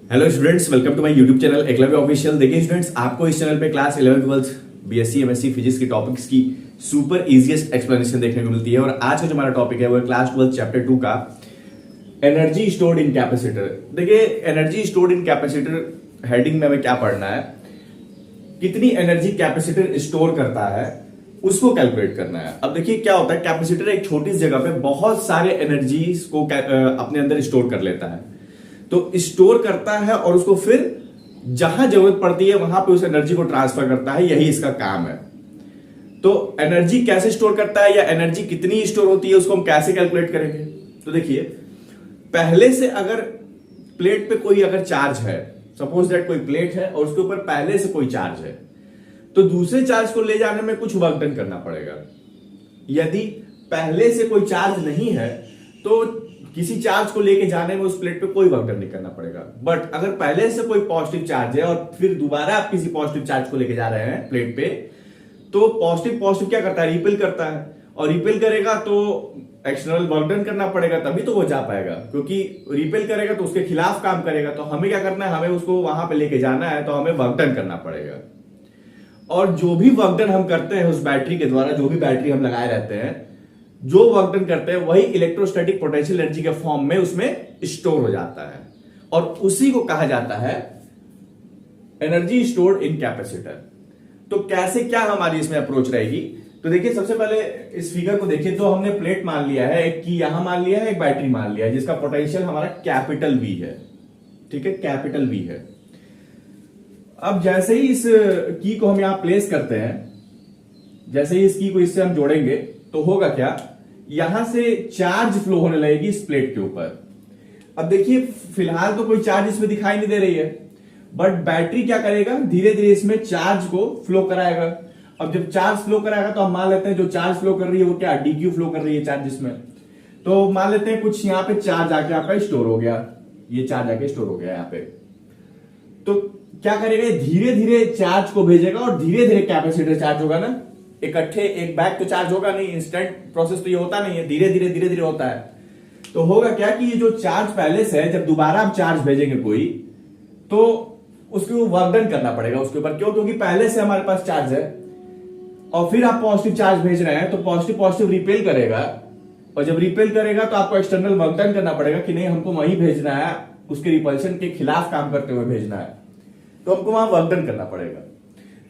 Hello students, welcome to my YouTube channel Eklavya official. देखिए students, आपको इस चैनल पे क्लास 11 12 बीएससी एमएससी फिजिक्स की टॉपिक्स की सुपर इजीएस्ट एक्सप्लेनेशन देखने को मिलती है। और आज का जो हमारा टॉपिक है वो क्लास 12 चैप्टर 2 का एनर्जी स्टोर्ड इन कैपेसिटर। देखिए, energy stored in capacitor heading में हमें क्या पढ़ना है, कितनी एनर्जी कैपेसिटर स्टोर करता है उसको कैलकुलेट करना है। अब देखिए क्या होता है, कैपेसिटर एक छोटी जगह पे बहुत सारे एनर्जीज को अपने अंदर स्टोर कर लेता है। तो स्टोर करता है और उसको फिर जहां जरूरत पड़ती है वहां पे उस एनर्जी को ट्रांसफर करता है, यही इसका काम है। तो एनर्जी कैसे स्टोर करता है या एनर्जी कितनी स्टोर होती है उसको हम कैसे कैलकुलेट करेंगे। तो देखिए, पहले से अगर प्लेट पे कोई अगर चार्ज है, सपोज दैट कोई प्लेट है और उसके ऊपर पहले से कोई चार्ज है, तो दूसरे चार्ज को ले जाने में कुछ वर्क डन करना पड़ेगा। यदि पहले से कोई चार्ज नहीं है तो किसी चार्ज को लेके जाने में उस प्लेट पे कोई वर्क डन नहीं करना पड़ेगा। बट अगर पहले से कोई पॉजिटिव चार्ज है और फिर दोबारा आप किसी पॉजिटिव चार्ज को लेके जा रहे हैं प्लेट पे, तो पॉजिटिव पॉजिटिव क्या करता है, रिपेल करता है। और रिपेल करेगा तो एक्सटर्नल वर्क डन करना पड़ेगा, तभी तो वो जा पाएगा। क्योंकि रिपेल करेगा तो उसके खिलाफ काम करेगा। तो हमें क्या करना है, हमें उसको वहां पे लेके जाना है, तो हमें वर्क डन करना पड़ेगा। और जो भी वर्क डन हम करते हैं उस बैटरी के द्वारा, जो भी बैटरी हम लगाए रहते हैं, जो वर्क डन करते हैं वही इलेक्ट्रोस्टैटिक पोटेंशियल एनर्जी के फॉर्म में उसमें स्टोर हो जाता है। और उसी को कहा जाता है एनर्जी स्टोर्ड इन कैपेसिटर। तो कैसे क्या हमारी इसमें अप्रोच रहेगी, तो देखिए सबसे पहले इस फिगर को देखिए। तो हमने प्लेट मान लिया है, एक की यहां मान लिया है, एक बैटरी मान लिया है, जिसका पोटेंशियल हमारा कैपिटल वी है। ठीक है, कैपिटल वी है। अब जैसे ही इस की को हम यहां प्लेस करते हैं, जैसे ही इस की को इससे हम जोड़ेंगे तो होगा क्या, यहां से चार्ज फ्लो होने लगेगी इस प्लेट के ऊपर। अब देखिए फिलहाल तो कोई चार्ज इसमें दिखाई नहीं दे रही है, बट बैटरी क्या करेगा, धीरे धीरे इसमें चार्ज को फ्लो कराएगा। अब जब चार्ज फ्लो कराएगा तो हम मान लेते हैं जो चार्ज फ्लो कर रही है वो क्या, डीक्यू फ्लो कर रही है चार्ज इसमें। तो मान लेते हैं कुछ यहां पे चार्ज आके आपका स्टोर हो गया, ये चार्ज आके स्टोर हो गया यहां पे। तो क्या करेगा, धीरे धीरे चार्ज को भेजेगा और धीरे धीरे कैपेसिटर चार्ज होगा ना। इकट्ठे एक बैग तो चार्ज होगा नहीं, इंस्टेंट प्रोसेस तो ये होता नहीं है, धीरे धीरे होता है। तो होगा क्या कि ये जो चार्ज पहले से है, जब दोबारा आप चार्ज भेजेंगे कोई, तो उसको वर्क डन करना पड़ेगा उसके ऊपर। क्यों, क्योंकि पहले से हमारे पास चार्ज है और फिर आप पॉजिटिव चार्ज भेज रहे हैं, तो पॉजिटिव पॉजिटिव रिपेल करेगा। और जब रिपेल करेगा तो आपको एक्सटर्नल वर्क डन करना पड़ेगा कि नहीं, हमको वहीं भेजना है, उसके रिपल्शन के खिलाफ काम करते हुए भेजना है, तो हमको वहां वर्क डन करना पड़ेगा।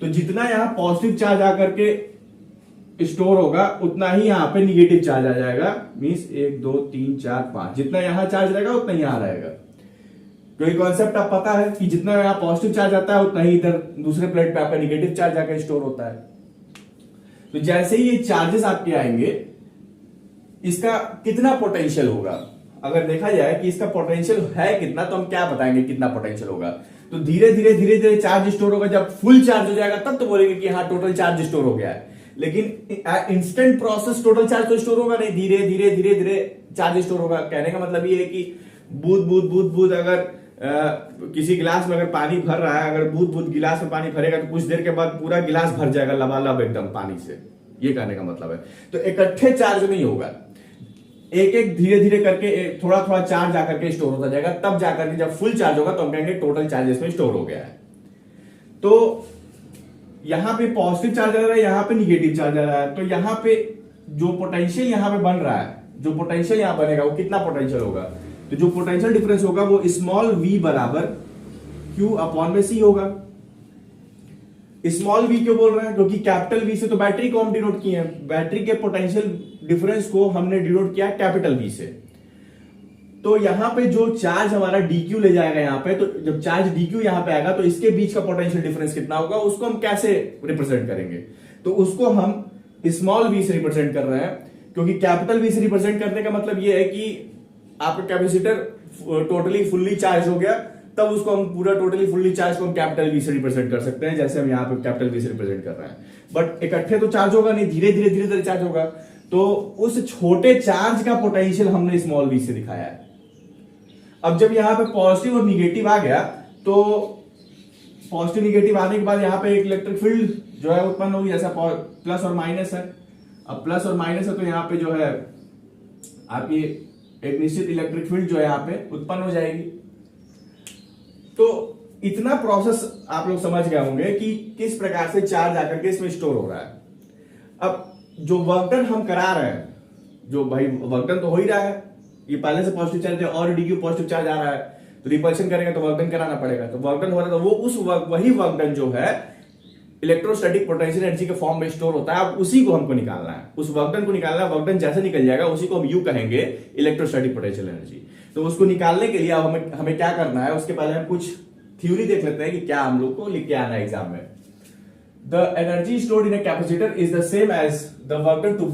तो जितना यहां पॉजिटिव चार्ज आकर के स्टोर होगा उतना ही यहां पे निगेटिव चार्ज आ जाएगा। मींस 1 2 3 4 5, जितना यहां चार्ज रहेगा उतना ही यहां रहेगा। क्योंकि कॉन्सेप्ट आप पता है कि जितना यहां पॉजिटिव चार्ज आता है उतना ही इधर दूसरे प्लेट पे आपका निगेटिव चार्ज आकर स्टोर होता है। तो जैसे ही ये चार्जेस आपके आएंगे, इसका कितना पोटेंशियल होगा, अगर देखा जाए कि इसका पोटेंशियल है कितना, तो हम क्या बताएंगे कितना पोटेंशियल होगा। तो धीरे धीरे चार्ज स्टोर होगा। जब फुल चार्ज हो जाएगा तब तो बोलेंगे कि हाँ टोटल चार्ज स्टोर हो गया है। लेकिन इंस्टेंट प्रोसेस टोटल चार्ज तो स्टोर होगा नहीं, धीरे धीरे चार्ज स्टोर होगा। कहने का मतलब ये है कि बूंद अगर किसी गिलास में अगर पानी भर रहा है, अगर बूंद गिलास में पानी भरेगा तो कुछ देर के बाद पूरा गिलास भर जाएगा लबालब एकदम पानी से। ये कहने का मतलब है। तो इकट्ठे चार्ज नहीं होगा, एक एक धीरे धीरे करके थोड़ा थोड़ा चार्ज आकर के स्टोर होता जाएगा। तब जाकर के जब फुल चार्ज होगा तो हम कहेंगे टोटल चार्ज इसमें स्टोर हो गया है। तो यहां पे पॉजिटिव चार्ज आ रहा है, यहां पे निगेटिव चार्ज आ रहा है। तो यहां पे जो पोटेंशियल यहां पे बन रहा है, जो पोटेंशियल यहां बनेगा वो कितना पोटेंशियल होगा, तो जो पोटेंशियल डिफरेंस होगा वो स्मॉल v बराबर q अपॉन में c होगा। स्मॉल v क्यों बोल रहे हैं, क्योंकि कैपिटल V से तो बैटरी को हम डिनोट किए हैं, बैटरी के पोटेंशियल डिफरेंस को हमने डिनोट किया कैपिटल V से। तो यहां पे जो चार्ज हमारा dq ले जाएगा यहां पे, तो जब चार्ज dq यहां पे आएगा तो इसके बीच का पोटेंशियल डिफरेंस कितना होगा, उसको हम कैसे रिप्रेजेंट करेंगे। तो उसको हम स्मॉल v से रिप्रेजेंट कर रहे हैं, क्योंकि कैपिटल V से रिप्रेजेंट करने का मतलब ये है कि आपका कैपेसिटर टोटली फुल्ली चार्ज हो गया, तब उसको हम पूरा टोटली फुल्ली चार्ज को हम कैपिटल V से रिप्रेजेंट कर सकते हैं, जैसे हम यहाँ पे कैपिटल V से रिप्रेजेंट कर रहे हैं। बट इकट्ठे तो चार्ज होगा नहीं, धीरे धीरे चार्ज होगा। तो उस छोटे चार्ज का पोटेंशियल हमने स्मॉल v से दिखाया है। अब जब यहां पे पॉजिटिव और निगेटिव आ गया, तो पॉजिटिव निगेटिव आने के बाद यहां पे एक इलेक्ट्रिक फील्ड जो है उत्पन्न होगी, जैसा प्लस और माइनस है। अब प्लस और माइनस है तो यहां पे जो है आपकी एक निश्चित इलेक्ट्रिक फील्ड जो है यहां पे उत्पन्न हो जाएगी। तो इतना प्रोसेस आप लोग समझ गए होंगे कि किस प्रकार से चार्ज आकर के इसमें स्टोर हो रहा है। अब जो वर्क डन हम करा रहे हैं, जो भाई वर्क डन तो हो ही रहा है, ये पहले से पॉजिटिव चार्ज है और डीक्यू पॉजिटिव चार्ज आ रहा है, तो रिपल्शन करेंगे तो वर्क डन कराना पड़ेगा। तो वर्क डन हो रहा है तो वो उस वही वर्क डन जो है इलेक्ट्रोस्टैटिक पोटेंशियल एनर्जी के फॉर्म में स्टोर होता है। अब उसी को हमको निकालना है, उस वर्क डन को निकालना है। वर्क डन जैसे निकल जाएगा उसी को हम यू कहेंगे इलेक्ट्रोस्टैटिक पोटेंशियल एनर्जी। तो उसको निकालने के लिए अब हमें क्या करना है, उसके पहले हम कुछ थ्योरी देख लेते हैं कि क्या हम लोग को लिख के आना है एग्जाम में। The energy stored in a capacitor is the same as the work done to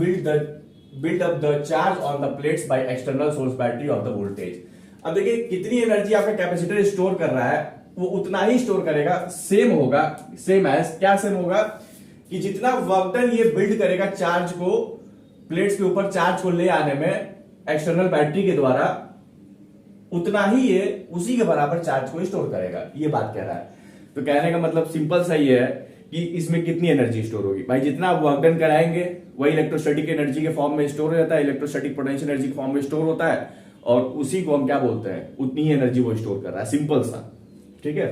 build up the charge on the plates by external source battery of the voltage। अब देखिए कितनी एनर्जी आपका कैपेसिटर स्टोर कर रहा है, वो उतना ही store करेगा। सेम होगा, सेम एज क्या सेम होगा कि जितना वर्क डन ये बिल्ड करेगा चार्ज को, प्लेट्स के ऊपर चार्ज को ले आने में एक्सटर्नल बैटरी के द्वारा, उतना ही ये उसी के बराबर चार्ज को स्टोर करेगा। ये बात कह रहा है। तो कहने का मतलब सिंपल सा ये है कि इसमें कितनी एनर्जी स्टोर होगी। भाई जितना आप वर्क डन कराएंगे वही इलेक्ट्रोस्टैटिक एनर्जी के फॉर्म में स्टोर हो जाता है, इलेक्ट्रोस्टैटिक पोटेंशियल एनर्जी के फॉर्म में स्टोर होता है, और उसी को हम क्या बोलते हैं, उतनी ही एनर्जी वो स्टोर कर रहा है। सिंपल सा, ठीक है।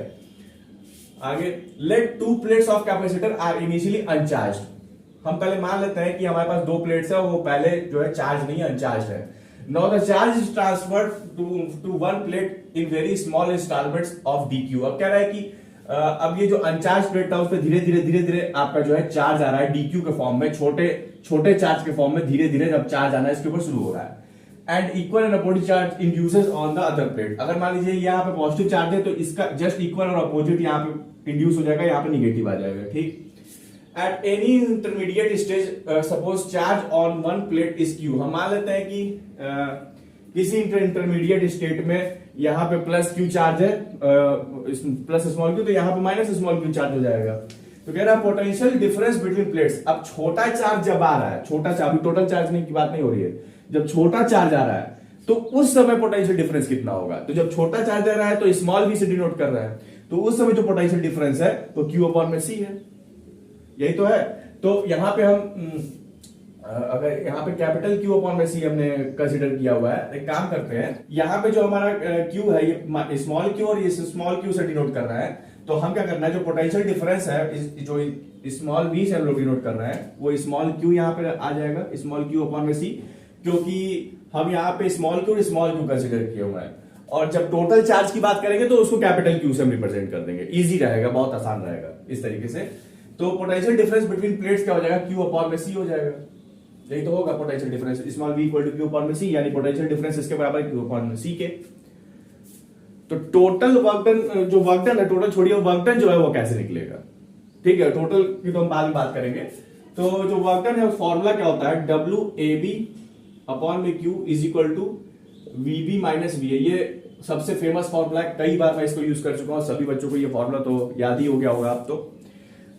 आगे, let two plates of capacitor are initially uncharged. हम पहले मान लेते हैं कि हमारे पास दो प्लेट्स है, वो पहले जो है चार्ज नहीं, अनचार्ज है। Now the charge is transferred to one plate in very small installments of dq। अब कह रहा है कि अब ये जो अनचार्ज प्लेट था उस पर धीरे धीरे आपका जो है चार्ज आ रहा है डीक्यू के फॉर्म में, छोटे चार्ज के फॉर्म में धीरे धीरे जब चार्ज आना इसके ऊपर शुरू हो रहा है। And equal and opposite charge induces on the other plate. अगर मान लीजिए यहाँ पे पॉजिटिव चार्ज है तो इसका जस्ट इक्वल और अपोजिट यहाँ पे इंड्यूस हो जाएगा, यहाँ पे निगेटिव आ जाएगा, ठीक। At any intermediate stage, suppose charge on one plate is Q। हम मान लेते हैं कि किसी इंटरमीडिएट स्टेट में यहाँ पे प्लस क्यू चार्ज है, प्लस स्मॉल क्यू, तो यहाँ पे माइनस स्मॉल क्यू चार्ज हो जाएगा। तो कह रहा है पोटेंशियल डिफरेंस बिटवीन प्लेट्स। अब छोटा चार्ज जब आ रहा है, छोटा चार्ज, टोटल चार्ज की बात नहीं हो रही है, जब छोटा चार्ज आ रहा है तो उस समय पोटेंशियल डिफरेंस कितना होगा। तो जब छोटा चार्ज आ रहा है तो स्मॉल वी से डिनोट कर रहा है, तो उस समय जो पोटेंशियल डिफरेंस है तो क्यू अपॉन में सी है, यही तो है। तो यहां पे हम अगर यहाँ पे कैपिटल क्यू अपॉन में सी हमने कंसीडर किया हुआ है, एक काम करते हैं, यहाँ पे जो हमारा क्यू है ये स्मॉल क्यू और ये स्मॉल क्यू से डिनोट कर रहा है। तो हम क्या करना है, जो पोटेंशियल डिफरेंस है जो स्मॉल वी से हम लोग डिनोट कर रहे हैं, वो स्मॉल क्यू यहाँ पे आ जाएगा, स्मॉल क्यू अपॉन में सी, क्योंकि हम यहाँ पे स्मॉल क्यू और स्मॉल क्यू कंसीडर किए हुए हैं। और जब टोटल चार्ज की बात करेंगे तो उसको कैपिटल क्यू से हम रिप्रेजेंट कर देंगे, इजी रहेगा, बहुत आसान रहेगा इस तरीके से। तो पोटेंशियल डिफरेंस बिटवीन प्लेट्स क्या हो जाएगा, क्यू अपॉन में सी हो जाएगा। यही तो होगा potential difference, small V equal to Q upon में सी, यानी पोटेंशियल डिफरेंस इसके बराबर क्यू अपॉन में सी के। तो टोटल वर्क डन, जो वर्क डन है, टोटल छोड़िए, वर्क डन जो है वो कैसे निकलेगा, ठीक है, टोटल की तो हम बाद में बात करेंगे। तो जो वर्क डन है फॉर्मूला क्या होता है, डब्ल्यू ए बी अपॉन में Q is equal to V B minus V A. ये सबसे फेमस फॉर्मूला है, कई बार मैं इसको यूज कर चुका हूं, सभी बच्चों को ये फॉर्मूला तो याद ही हो गया होगा अब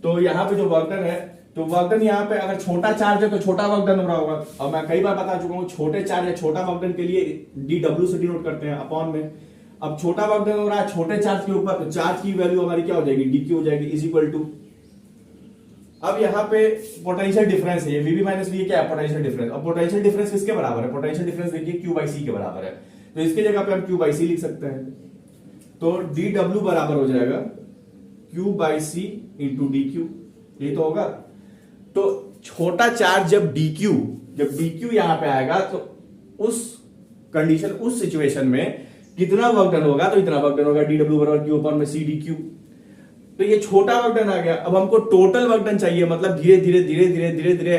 तो यहाँ पे जो वर्क डन है, तो वर्क डन यहाँ पे अगर छोटा चार्ज है तो छोटा वर्क डन हो रहा होगा। और मैं कई बार बता चुका हूँ, छोटे चार्ज है, छोटा वर्क डन के लिए डी डब्ल्यू से डिनोट करते हैं अपॉन में। अब छोटा वर्क डन हो रहा है छोटे चार्ज के ऊपर, तो चार्ज की वैल्यू हमारी क्या हो जाएगी, डी क्यू हो जाएगी, इज इक्वल टू। अब यहाँ पे पोटेंशियल डिफरेंस है, वीबी माइनस वी क्या है, पोटेंशियल डिफरेंस। अब पोटेंशियल डिफरेंस किसके बराबर है, पोटेंशियल डिफरेंस देखिए क्यू बाई सी के बराबर है, तो इसकी जगह पे हम क्यू बाई सी लिख सकते हैं। तो डी डब्ल्यू बराबर हो जाएगा Q by C into D Q, यही तो होगा। तो छोटा चार्ज जब डीक्यू यहां पे आएगा तो उस कंडीशन, उस सिचुएशन में कितना वर्क डन होगा, तो इतना वर्क डन होगा, डी डब्ल्यू बराबर क्यू अपॉन में सी डी क्यू। तो ये छोटा वर्क डन आ गया। अब हमको टोटल वर्क डन चाहिए, मतलब धीरे धीरे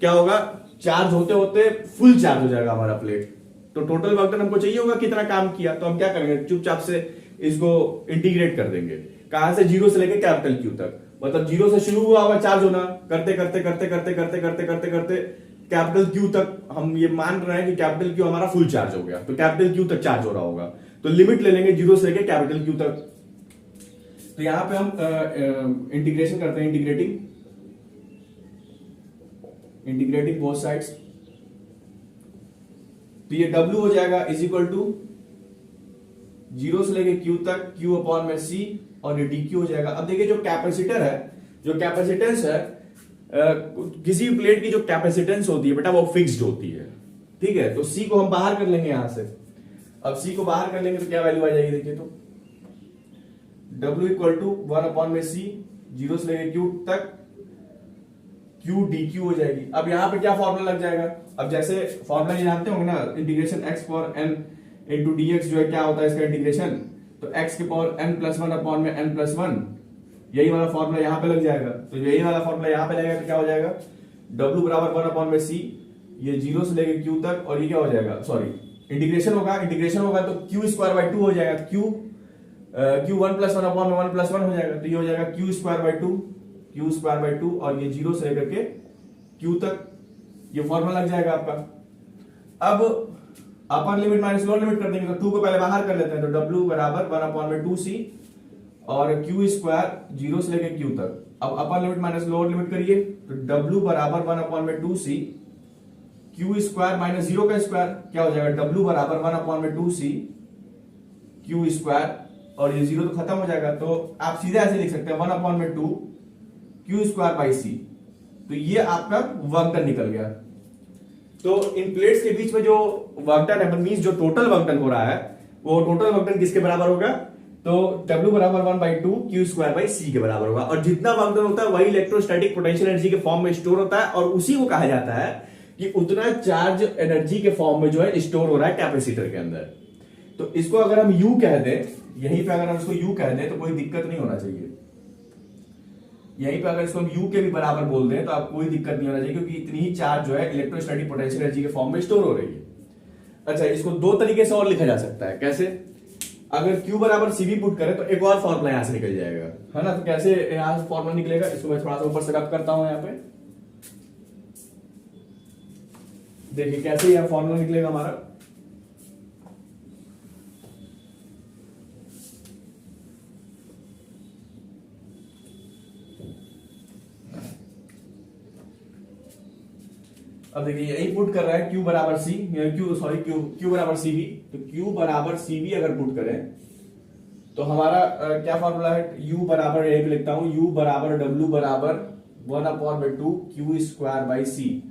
क्या होगा, चार्ज होते होते फुल चार्ज हो जाएगा हमारा प्लेट। तो टोटल वर्क डन हमको चाहिए होगा कितना काम किया, तो हम क्या करेंगे, चुपचाप से इसको इंटीग्रेट कर देंगे। कहां से, जीरो से लेकर कैपिटल क्यू तक, मतलब जीरो से शुरू हुआ होगा चार्ज होना, करते करते कैपिटल क्यू तक हम ये मान रहे हैं कि कैपिटल क्यू हमारा फुल चार्ज हो गया, तो कैपिटल क्यू तक चार्ज हो रहा होगा। तो लिमिट ले लेंगे जीरो से लेकर कैपिटल क्यू तक। तो यहां पे हम इंटीग्रेशन करते हैं, इंटीग्रेटिंग बोथ साइड्स। तो ये W हो जाएगा इज इक्वल टू जीरो से लेके क्यू तक, क्यू अपॉन में सी, और ये डीक्यू हो जाएगा। अब देखिए जो कैपेसिटर है, जो कैपेसिटेंस है, किसी भी प्लेट की जो कैपेसिटेंस होती है बेटा वो फिक्स्ड होती है, ठीक है। तो सी को हम बाहर कर लेंगे यहां से। अब सी को बाहर कर लेंगे तो क्या वैल्यू आ जाएगी, देखिए तो W इक्वल टू 1/c, 0 से लेके Q तक Q dq हो जाएगी। अब यहाँ पे क्या फॉर्मूला लग जाएगा, अब जैसे फॉर्मूला ये जानते होंगे ना, integration x power n into dx जो है क्या होता है इसका इंटीग्रेशन, तो x के पावर n+1/n+1, यही वाला फॉर्मूला यहाँ पे लग जाएगा। तो यही वाला फॉर्मूला यहाँ पे लगेगा तो क्या हो जाएगा, W बराबर 1/c, ये 0 से लेके Q तक, और ये क्या हो जाएगा, सॉरी इंटीग्रेशन होगा तो Q²/2 हो जाएगा, Q 1+1/1+1 हो जाएगा, तो ये हो जाएगा Q²/2, और ये 0 से लेकर के Q तक, ये फॉर्मूला लग जाएगा आपका। अब upper limit minus lower limit कर देंगे, तो 2 को पहले बाहर कर लेते हैं, तो W बराबर 1/2c और Q² 0 से लेकर Q तक। अब upper limit minus lower limit करिए, तो W बराबर 1/2c, Q² माइनस 0 का स्क्वायर क्या हो जाएगा, W बराबर 1/2c Q², और ये 0 तो खत्म हो जाएगा, तो आप सीधे ऐसे लिख सकते हैं 1/2 Q²/c। तो ये आपका वर्क डन निकल गया। तो इन प्लेट्स के बीच में जो वर्क डन है, मींस जो टोटल वर्क डन हो रहा है, वो टोटल वर्क डन किसके बराबर होगा, तो W बराबर 1/2 Q²/c के बराबर होगा। और जितना वर्क डन होता है वही इलेक्ट्रोस्टैटिक पोटेंशियल एनर्जी के फॉर्म में स्टोर होता है, और उसी को कहा जाता है कि उतना चार्ज एनर्जी के फॉर्म में जो है स्टोर हो रहा है कैपेसिटर के अंदर। तो इसको अगर हम U कह दें, यहीं पे अगर हम इसको U कह दें तो कोई दिक्कत नहीं होना चाहिए। यहीं पे अगर इसको हम U के भी बराबर बोल दें तो आप कोई दिक्कत नहीं होना चाहिए, क्योंकि इतनी ही चार्ज जो है इलेक्ट्रोस्टैटिक पोटेंशियल एनर्जी के फॉर्म में स्टोर हो रही है। अच्छा, इसको दो तरीके से और लिखा जा सकता है। कैसे, अगर Q बराबर CV पुट करें तो एक और फॉर्मूला यहां से निकल जाएगा, है ना। तो कैसे यहां से फॉर्मूला निकलेगा, इसको मैं थोड़ा सा ऊपर से रब करता हूं यहाँ पे, देखिए कैसे यह फॉर्मूला निकलेगा हमारा। अब देखिए यही पुट कर रहा है Q बराबर C, Q बराबर CV, तो Q बराबर CV अगर पुट करें तो हमारा क्या फॉर्मूला है, U बराबर, यही लिखता हूं, U बराबर W बराबर 1/2 Q²/c।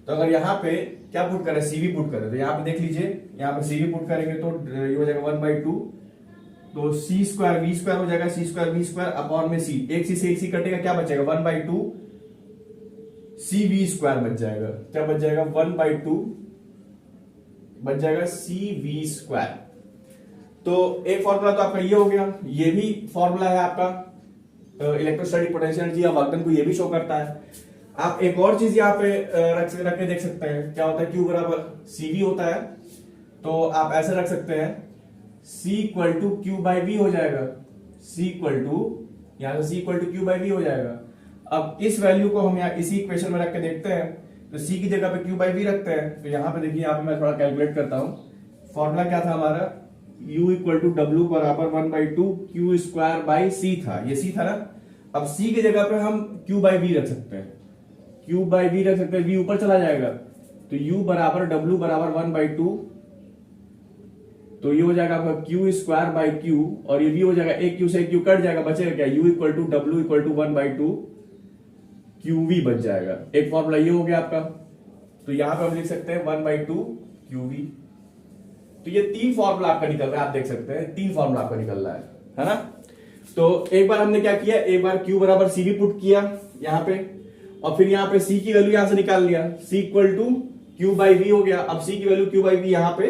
तो अगर यहाँ पे क्या पुट करें, CV पुट करें, तो यहाँ पे देख लीजिए, यहाँ पे CV पुट करेंगे तो ये हो जाएगा 1/2, तो C² V² हो जाएगा, C² V² अपॉन में C, एक C से एक C कटेगा, क्या बचेगा 1/2 CV² बच जाएगा। क्या बच जाएगा, 1/2 बच जाएगा CV²। तो एक फॉर्मूला तो आपका ये हो गया, ये भी फॉर्मूला है आपका इलेक्ट्रोस्टैटिक पोटेंशियल एनर्जी या वर्क डन को ये भी शो करता है। आप एक और चीज यहाँ पे रख के देख सकते हैं, क्या होता है, Q बराबर CV होता है, तो आप ऐसे रख सकते हैं C इक्वल टू Q/V हो जाएगा, C इक्वल टू, यहां से C इक्वल टू Q/V हो जाएगा। अब इस वैल्यू को हम यहाँ इसी इक्वेशन में रख के देखते हैं, तो C की जगह पे Q/V रखते हैं, तो यहाँ पे देखिए, यहाँ पे मैं थोड़ा कैलकुलेट करता हूं। फॉर्मूला क्या था हमारा, U इक्वल टू W बराबर 1/2 Q²/c था, ये C था ना। अब C की जगह पे हम Q/V रख सकते हैं, Q/V रख सकते हैं, V ऊपर चला जाएगा, तो U बराबर W बराबर 1/2, तो ये हो जाएगा आपका Q²/Q, और ये V हो जाएगा, एक Q से एक Q कट जाएगा, बचेगा क्या, U equal to W equal to 1/2 QV बच जाएगा। एक फॉर्मूला ये हो गया आपका। तो यहां पे हम लिख सकते हैं 1/2 QV। तो ये तीन फॉर्मूला आपका निकल रहा है, आप देख सकते हैं तीन फॉर्मूला आपका निकल रहा है ना। तो एक बार हमने क्या किया, एक बार Q बराबर CV पुट किया यहाँ पे, और फिर यहाँ पे C की वैल्यू यहां से निकाल लिया, C इक्वल टू Q/V हो गया। अब C की वैल्यू Q/V यहाँ पे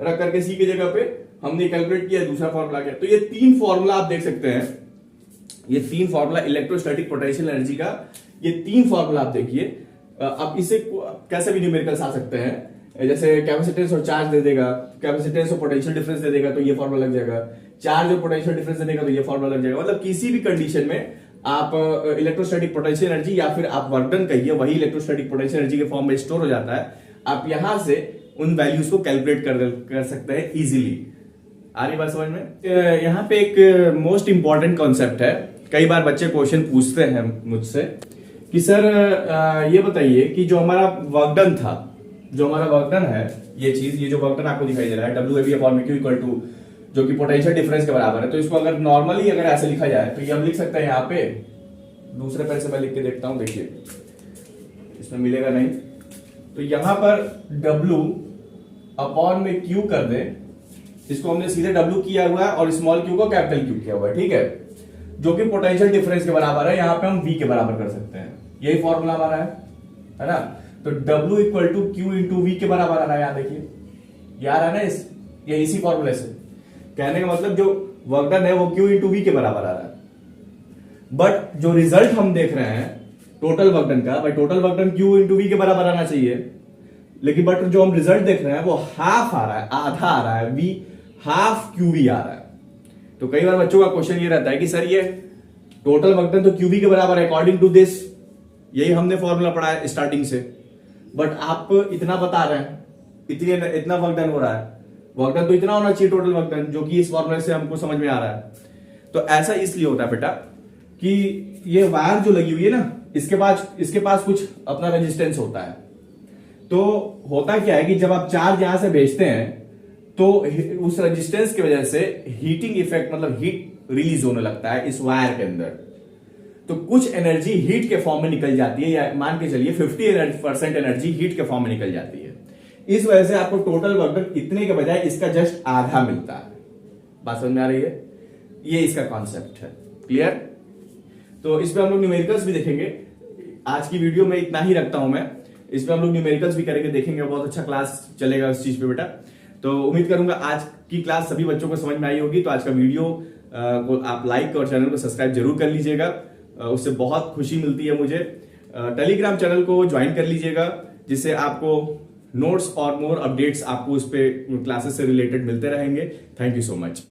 रख करके C की जगह पे हमने कैलकुलेट किया, दूसरा फॉर्मूला किया। तो ये तीन फॉर्मूला आप देख सकते हैं, ये तीन फॉर्मूला इलेक्ट्रोस्टैटिक पोटेंशियल एनर्जी का, ये तीन फॉर्मूला आप देखिए। अब इसे कैसे भी न्यूमेरिकल्स आ सकते हैं, जैसे कैपेसिटेंस और चार्ज दे देगा, कैपेसिटेंस और पोटेंशियल डिफरेंस दे देगा तो ये फॉर्मूला लग जाएगा, चार्ज और पोटेंशियल डिफरेंस दे देगा तो ये फॉर्मूला लग जाएगा। मतलब किसी भी कंडीशन में आप इलेक्ट्रोस्टैटिक पोटेंशियल एनर्जी या फिर आप वर्क डन कहिए, वही इलेक्ट्रोस्टैटिक पोटेंशियल एनर्जी के फॉर्म में स्टोर हो जाता है। आप यहां से उन वैल्यूज को कैलकुलेट कर सकते हैं इजीली। आ रही बात समझ में। यहाँ पे एक मोस्ट इंपॉर्टेंट कॉन्सेप्ट है, कई बार बच्चे क्वेश्चन पूछते हैं मुझसे कि सर ये बताइए कि जो हमारा वर्क डन था, जो हमारा वर्क डन है, ये चीज, ये जो वर्क डन आपको दिखाई दे रहा है WAV/Q इक्वल टू, जो कि पोटेंशियल डिफरेंस के बराबर है, तो इसको अगर नॉर्मली अगर ऐसे लिखा जाए तो ये हम लिख सकते हैं यहाँ पे, दूसरे पेन से मैं लिख के देखता हूं, देखिए इसमें मिलेगा नहीं, तो यहां पर W अपॉन में Q कर दे, इसको हमने सीधे W किया हुआ है और स्मॉल q को कैपिटल Q किया हुआ है, ठीक है, जो कि पोटेंशियल डिफरेंस के बराबर है। यहां पे हम V के बराबर कर सकते हैं, यही फॉर्मूला हमारा है ना। तो W equal to Q into V के बराबर आ रहा है, यहां देखिए ये आ रहा है ना, ये इसी फॉर्मूले से कहने का मतलब जो वर्क डन है वो Q इंटू V के बराबर आ रहा है। बट जो रिजल्ट हम देख रहे हैं टोटल वर्क डन का, भाई total work done Q into V के बराबर आना चाहिए, लेकिन बट जो हम रिजल्ट देख रहे हैं वो हाफ आ रहा है, आधा आ रहा है, V हाफ QV आ रहा है। तो कई बार बच्चों का क्वेश्चन ये रहता है कि सर ये टोटल वर्क डन तो QV के बराबर है अकॉर्डिंग टू दिस, यही हमने फॉर्मूला पढ़ा है स्टार्टिंग से, बट आप इतना बता रहे हैं, इतना वर्क डन हो रहा है, वर्क डन तो इतना होना चाहिए टोटल वर्क डन, जो कि इस फॉर्मूले से हमको समझ में आ रहा है। तो ऐसा इसलिए होता है बेटा कि ये वायर जो लगी हुई है ना, इसके पास कुछ अपना रेजिस्टेंस होता है। तो होता क्या है कि जब आप चार्ज यहां से भेजते हैं तो उस रेजिस्टेंस की वजह से हीटिंग इफेक्ट, मतलब हीट रिलीज होने लगता है इस वायर के अंदर। तो कुछ एनर्जी हीट के फॉर्म में निकल जाती है, या मान के चलिए 50% एनर्जी हीट के फॉर्म में निकल जाती है। इस वजह से आपको टोटल वर्क डन इतने के बजाय इसका जस्ट आधा मिलता है। बात समझ में आ रही है? ये इसका कॉन्सेप्ट है। क्लियर? तो इस पे हम लोग न्यूमेरिकल्स भी देखेंगे। आज की वीडियो में इतना ही रखता हूं मैं, इसमें हम लोग न्यूमेरिकल्स भी करेंगे, देखेंगे, बहुत अच्छा क्लास चलेगा इस चीज पे बेटा। तो उम्मीद करूंगा आज की क्लास सभी बच्चों को समझ में आई होगी। तो आज का वीडियो को आप लाइक और चैनल को सब्सक्राइब जरूर कर लीजिएगा, उससे बहुत खुशी मिलती है मुझे। टेलीग्राम चैनल को ज्वाइन कर लीजिएगा, जिससे आपको नोट्स और मोर अपडेट्स आपको उस पे क्लासेस से रिलेटेड मिलते रहेंगे। Thank you so much.